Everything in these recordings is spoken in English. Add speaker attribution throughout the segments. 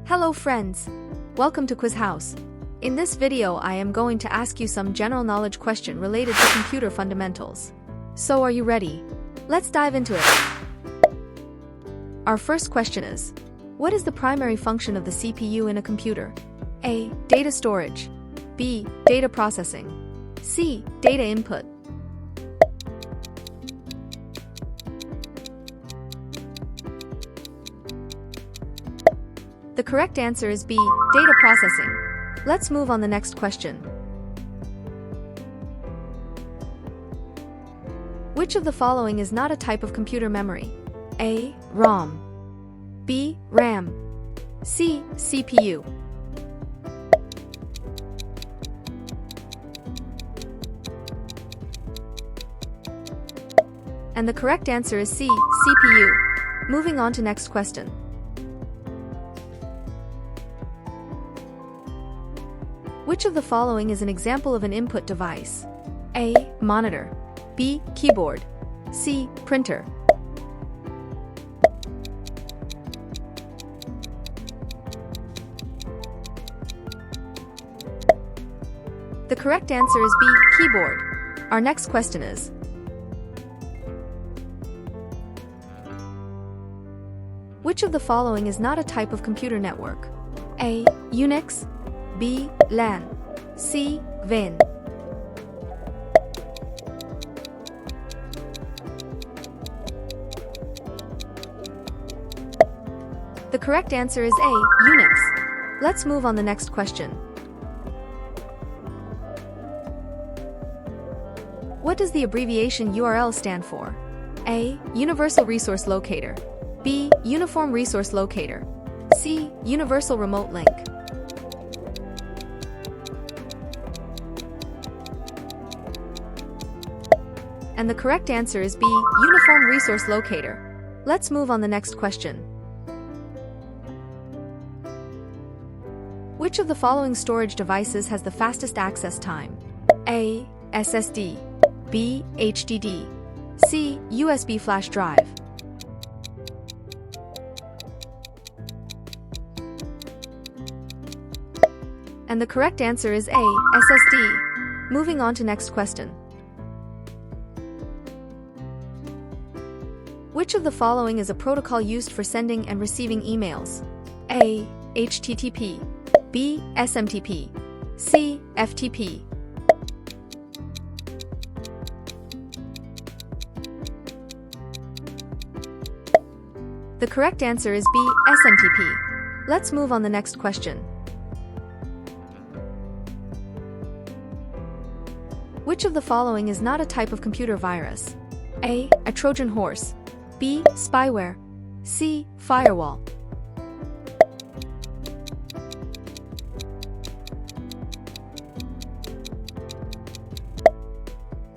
Speaker 1: Hello friends! Welcome to Quiz House. In this video I am going to ask you some general knowledge question related to computer fundamentals. So are you ready? Let's dive into it. Our first question is, what is the primary function of the CPU in a computer? A. Data storage. B. Data processing. C. Data input. The correct answer is B. Data processing. Let's move on the next question. Which of the following is not a type of computer memory? A. ROM. B. RAM. C. CPU. And the correct answer is C. CPU. Moving on to next question. Which of the following is an example of an input device? A. Monitor. B. Keyboard. C. Printer. The correct answer is B. Keyboard. Our next question is, which of the following is not a type of computer network? A. Unix. B. LAN. C. WAN. The correct answer is A. Unix. Let's move on the next question. What does the abbreviation URL stand for? A. Universal Resource Locator. B. Uniform Resource Locator. C. Universal Remote Link. And the correct answer is B. Uniform Resource Locator. Let's move on the next question. Which of the following storage devices has the fastest access time? A. SSD. B. HDD. C. USB flash drive. And the correct answer is A. SSD. Moving on to next question. Which of the following is a protocol used for sending and receiving emails? A. HTTP. B. SMTP. C. FTP. The correct answer is B. SMTP. Let's move on the next question. Which of the following is not a type of computer virus? A. Trojan horse. B. Spyware. C. Firewall.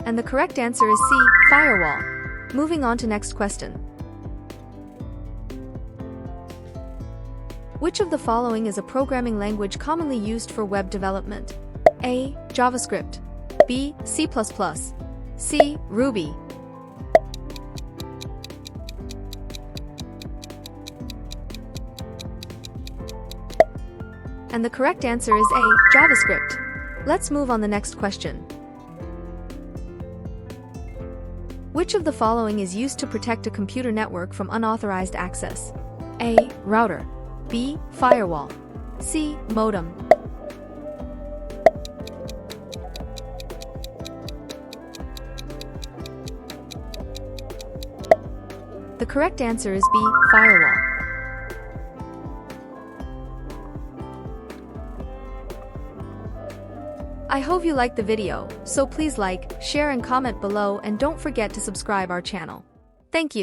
Speaker 1: And the correct answer is C. Firewall. Moving on to next question. Which of the following is a programming language commonly used for web development? A. JavaScript. B. C++. C. Ruby. And the correct answer is A. JavaScript. Let's move on the next question. Which of the following is used to protect a computer network from unauthorized access? A. Router. B. Firewall. C. Modem. The correct answer is B. Firewall. I hope you liked the video, so please like, share and comment below and don't forget to subscribe our channel. Thank you.